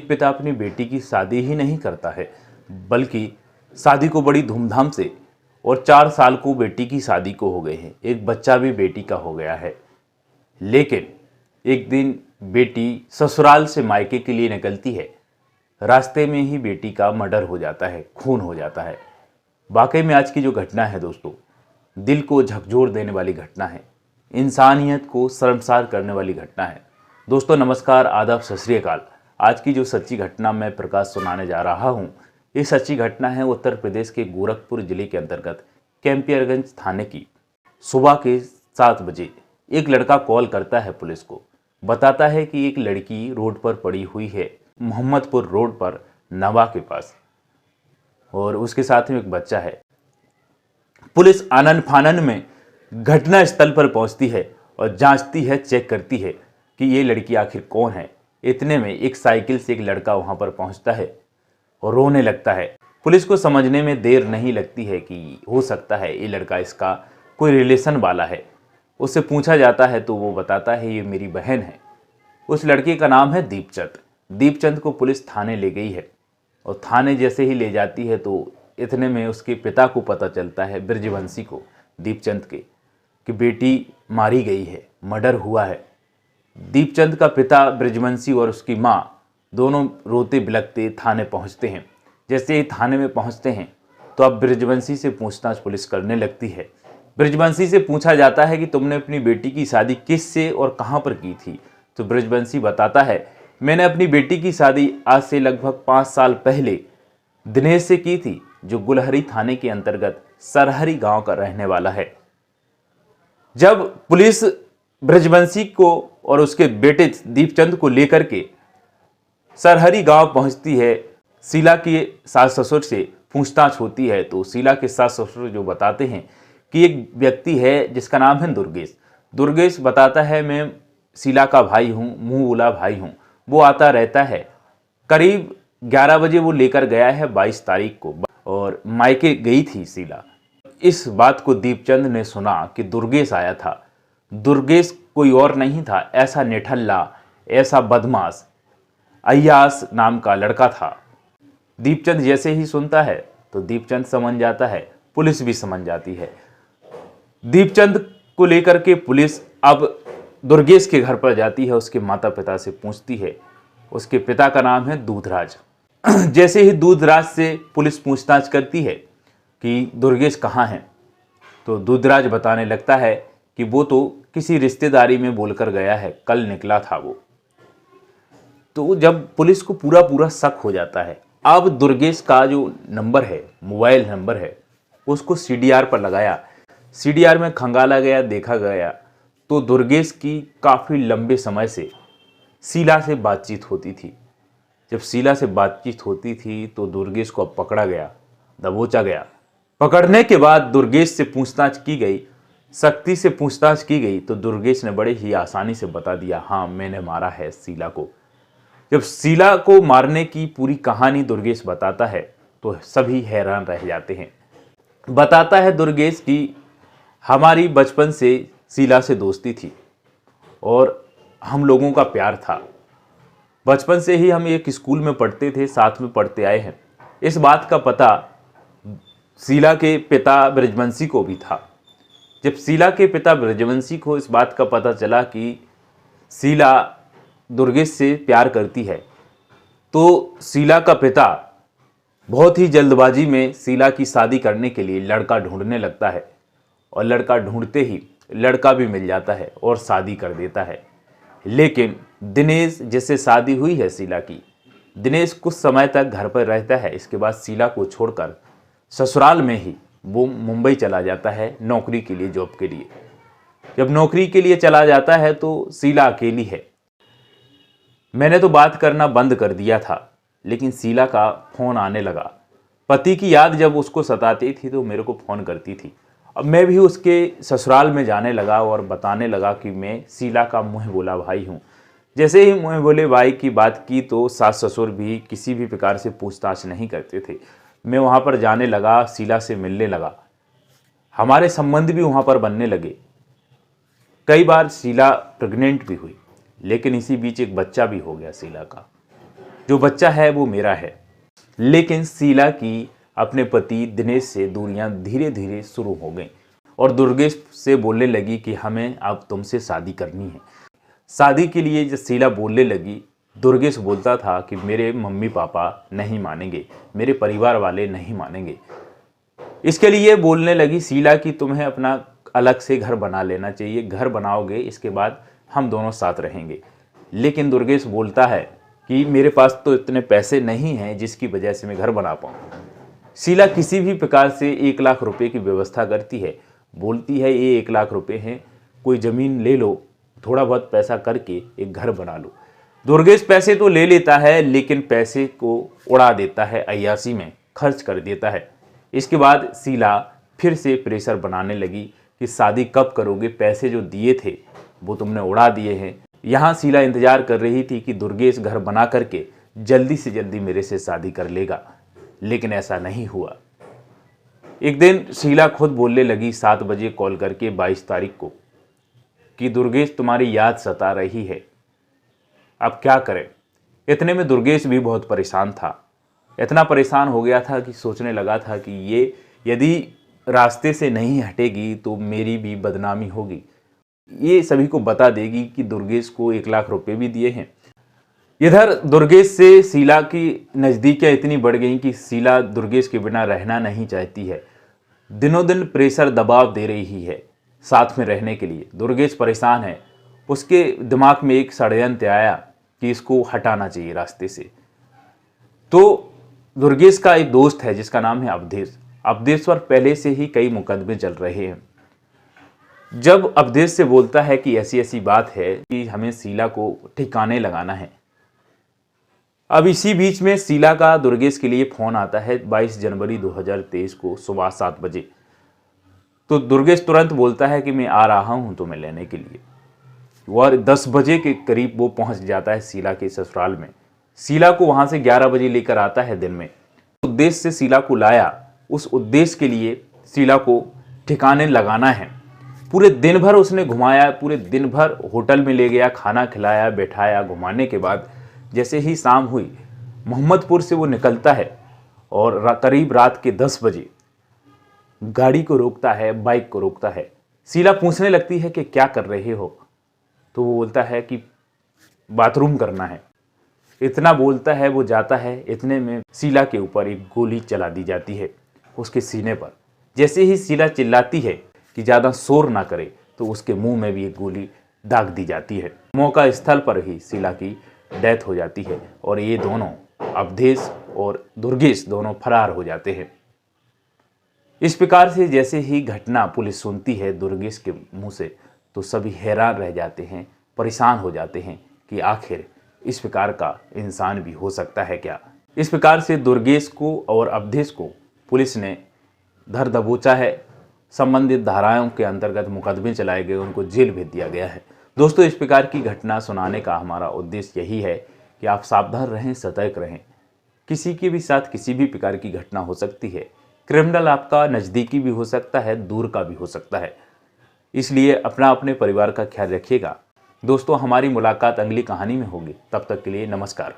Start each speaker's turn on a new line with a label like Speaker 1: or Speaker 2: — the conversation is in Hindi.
Speaker 1: एक पिता अपनी बेटी की शादी ही नहीं करता है, बल्कि शादी को बड़ी धूमधाम से, और 4 साल को बेटी की शादी को हो गए हैं, एक बच्चा भी बेटी का हो गया है। लेकिन एक दिन बेटी ससुराल से मायके के लिए निकलती है, रास्ते में ही बेटी का मर्डर हो जाता है, खून हो जाता है। वाकई में आज की जो घटना है दोस्तों, दिल को झकझोर देने वाली घटना है, इंसानियत को शर्मसार करने वाली घटना है। दोस्तों नमस्कार, आदाब, सत श्री अकाल। आज की जो सच्ची घटना मैं प्रकाश सुनाने जा रहा हूँ, ये सच्ची घटना है उत्तर प्रदेश के गोरखपुर जिले के अंतर्गत कैंपियरगंज थाने की। सुबह के 7 बजे एक लड़का कॉल करता है पुलिस को, बताता है कि एक लड़की रोड पर पड़ी हुई है, मोहम्मदपुर रोड पर नवा के पास, और उसके साथ में एक बच्चा है। पुलिस आनन फानन में घटना स्थल पर पहुंचती है और जांचती है, चेक करती है कि ये लड़की आखिर कौन है। इतने में एक साइकिल से एक लड़का वहां पर पहुंचता है और रोने लगता है। पुलिस को समझने में देर नहीं लगती है कि हो सकता है ये लड़का इसका कोई रिलेशन वाला है। उससे पूछा जाता है तो वो बताता है ये मेरी बहन है। उस लड़के का नाम है दीपचंद। दीपचंद को पुलिस थाने ले गई है, और थाने जैसे ही ले जाती है तो इतने में उसके पिता को पता चलता है, ब्रजवंशी को, दीपचंद के, कि बेटी मारी गई है, मर्डर हुआ है। दीपचंद का पिता ब्रजवंशी और उसकी माँ दोनों रोते बिलखते थाने पहुँचते हैं। जैसे ही थाने में पहुँचते हैं तो अब ब्रजवंशी से पूछताछ पुलिस करने लगती है। ब्रजवंशी से पूछा जाता है कि तुमने अपनी बेटी की शादी किससे और कहाँ पर की थी। तो ब्रजवंशी बताता है, मैंने अपनी बेटी की शादी आज से लगभग 5 साल पहले दिनेश से की थी, जो गुलहरी थाने के अंतर्गत सरहरी गांव का रहने वाला है। जब पुलिस ब्रजवंशी को और उसके बेटे दीपचंद को लेकर के सरहरी गांव पहुंचती है, शीला के सास ससुर से पूछताछ होती है। तो शीला के सास ससुर जो बताते हैं कि एक व्यक्ति है जिसका नाम है दुर्गेश। दुर्गेश बताता है, मैं शीला का भाई हूँ, मुंह बोला भाई हूँ। वो आता रहता है। करीब 11 बजे वो लेकर गया है 22 तारीख को, और मायके गई थी शीला। इस बात को दीपचंद ने सुना कि दुर्गेश आया था। दुर्गेश कोई और नहीं था, ऐसा निठल्ला, ऐसा बदमाश अय्यास नाम का लड़का था। दीपचंद जैसे ही सुनता है तो दीपचंद समझ जाता है, पुलिस भी समझ जाती है। दीपचंद को लेकर के पुलिस अब दुर्गेश के घर पर जाती है, उसके माता पिता से पूछती है। उसके पिता का नाम है दूधराज। जैसे ही दूधराज से पुलिस पूछताछ करती है कि दुर्गेश कहाँ हैं, तो दूधराज बताने लगता है कि वो तो किसी रिश्तेदारी में बोलकर गया है, कल निकला था वो। तो जब पुलिस को पूरा शक हो जाता है, अब दुर्गेश का जो नंबर है, मोबाइल नंबर है, उसको सीडीआर पर लगाया। सीडीआर में खंगाला गया, देखा गया तो दुर्गेश की काफ़ी लंबे समय से शीला से बातचीत होती थी। जब शीला से बातचीत होती थी तो दुर्गेश को पकड़ा गया, दबोचा गया। पकड़ने के बाद दुर्गेश से पूछताछ की गई, सख्ती से पूछताछ की गई, तो दुर्गेश ने बड़े ही आसानी से बता दिया, हाँ मैंने मारा है शीला को। जब शीला को मारने की पूरी कहानी दुर्गेश बताता है तो सभी हैरान रह जाते हैं। बताता है दुर्गेश कि हमारी बचपन से शीला से दोस्ती थी और हम लोगों का प्यार था। बचपन से ही हम एक स्कूल में पढ़ते थे, साथ में पढ़ते आए हैं। इस बात का पता शीला के पिता ब्रजवंशी को भी था। जब शीला के पिता ब्रजवंशी को इस बात का पता चला कि शीला दुर्गेश से प्यार करती है, तो शीला का पिता बहुत ही जल्दबाजी में शीला की शादी करने के लिए लड़का ढूंढने लगता है, और लड़का ढूंढते ही लड़का भी मिल जाता है और शादी कर देता है। लेकिन दिनेश जिससे शादी हुई है शीला की, दिनेश कुछ समय तक घर पर रहता है। इसके बाद शीला को छोड़कर ससुराल में ही वो मुंबई चला जाता है नौकरी के लिए, जॉब के लिए। जब नौकरी के लिए चला जाता है तो शीला अकेली है। मैंने तो बात करना बंद कर दिया था, लेकिन शीला का फ़ोन आने लगा। पति की याद जब उसको सताती थी तो मेरे को फ़ोन करती थी। अब मैं भी उसके ससुराल में जाने लगा और बताने लगा कि मैं शीला का मुँह बोला भाई हूँ। जैसे ही मुँह बोले भाई की बात की तो सास ससुर भी किसी भी प्रकार से पूछताछ नहीं करते थे। मैं वहाँ पर जाने लगा, शीला से मिलने लगा, हमारे संबंध भी वहाँ पर बनने लगे। कई बार शीला प्रेग्नेंट भी हुई, लेकिन इसी बीच एक बच्चा भी हो गया शीला का। जो बच्चा है वो मेरा है। लेकिन शीला की अपने पति दिनेश से दूरियां धीरे धीरे शुरू हो गईं और दुर्गेश से बोलने लगी कि हमें अब तुमसे शादी करनी है। शादी के लिए जब शीला बोलने लगी, दुर्गेश बोलता था कि मेरे मम्मी पापा नहीं मानेंगे, मेरे परिवार वाले नहीं मानेंगे। इसके लिए बोलने लगी शीला कि तुम्हें अपना अलग से घर बना लेना चाहिए, घर बनाओगे इसके बाद हम दोनों साथ रहेंगे। लेकिन दुर्गेश बोलता है कि मेरे पास तो इतने पैसे नहीं हैं जिसकी वजह से मैं घर बना पाऊँ। शीला किसी भी प्रकार से 1 लाख रुपए की व्यवस्था करती है, बोलती है ये 1 लाख रुपए हैं, कोई ज़मीन ले लो, थोड़ा बहुत पैसा करके एक घर बना लो। दुर्गेश पैसे तो ले लेता है लेकिन पैसे को उड़ा देता है, अय्याशी में खर्च कर देता है। इसके बाद शीला फिर से प्रेशर बनाने लगी कि शादी कब करोगे, पैसे जो दिए थे वो तुमने उड़ा दिए हैं। यहाँ शीला इंतजार कर रही थी कि दुर्गेश घर बना करके जल्दी से जल्दी मेरे से शादी कर लेगा, लेकिन ऐसा नहीं हुआ। एक दिन शीला खुद बोलने लगी 7 बजे कॉल करके 22 तारीख को कि दुर्गेश तुम्हारी याद सता रही है, अब क्या करें। इतने में दुर्गेश भी बहुत परेशान था, इतना परेशान हो गया था कि सोचने लगा था कि ये यदि रास्ते से नहीं हटेगी तो मेरी भी बदनामी होगी, ये सभी को बता देगी कि दुर्गेश को 1 लाख रुपए भी दिए हैं। इधर दुर्गेश से शीला की नज़दीकियाँ इतनी बढ़ गई कि शीला दुर्गेश के बिना रहना नहीं चाहती है, दिनों दिन प्रेशर दबाव दे रही है साथ में रहने के लिए। दुर्गेश परेशान है, उसके दिमाग में एक षड्यंत्र आया कि इसको हटाना चाहिए रास्ते से। तो दुर्गेश का एक दोस्त है जिसका नाम है अवधेश। अवधेश पर पहले से ही कई मुकदमे चल रहे हैं। जब अवधेश से बोलता है कि ऐसी ऐसी बात है कि हमें शीला को ठिकाने लगाना है। अब इसी बीच में शीला का दुर्गेश के लिए फ़ोन आता है 22 जनवरी 2023 को सुबह 7 बजे। तो दुर्गेश तुरंत बोलता है कि मैं आ रहा हूं तुम्हें लेने के लिए। और 10 बजे के करीब वो पहुंच जाता है शीला के ससुराल में। शीला को वहां से 11 बजे लेकर आता है दिन में। उद्देश्य से शीला को लाया, उस उद्देश्य के लिए शीला को ठिकाने लगाना है। पूरे दिन भर उसने घुमाया, पूरे दिन भर होटल में ले गया, खाना खिलाया, बैठाया। घुमाने के बाद जैसे ही शाम हुई, मोहम्मदपुर से वो निकलता है और करीब रात के 10 बजे गाड़ी को रोकता है, बाइक को रोकता है। शीला पूछने लगती है कि क्या कर रहे हो, तो वो बोलता है कि बाथरूम करना है। इतना बोलता है, वो जाता है। इतने में शीला के ऊपर एक गोली चला दी जाती है उसके सीने पर। जैसे ही शीला चिल्लाती है कि ज़्यादा शोर ना करे, तो उसके मुंह में भी एक गोली दाग दी जाती है। मौका स्थल पर ही शीला की डेथ हो जाती है और ये दोनों, अवधेश और दुर्गेश, दोनों फरार हो जाते हैं। इस प्रकार से जैसे ही घटना पुलिस सुनती है दुर्गेश के मुंह से, तो सभी हैरान रह जाते हैं, परेशान हो जाते हैं कि आखिर इस प्रकार का इंसान भी हो सकता है क्या। इस प्रकार से दुर्गेश को और अवधेश को पुलिस ने धर दबोचा है। संबंधित धाराओं के अंतर्गत मुकदमे चलाए गए, उनको जेल भेज दिया गया है। दोस्तों, इस प्रकार की घटना सुनाने का हमारा उद्देश्य यही है कि आप सावधान रहें, सतर्क रहें। किसी के भी साथ किसी भी प्रकार की घटना हो सकती है। क्रिमिनल आपका नज़दीकी भी हो सकता है, दूर का भी हो सकता है। इसलिए अपने परिवार का ख्याल रखिएगा। दोस्तों, हमारी मुलाकात अगली कहानी में होगी। तब तक के लिए नमस्कार।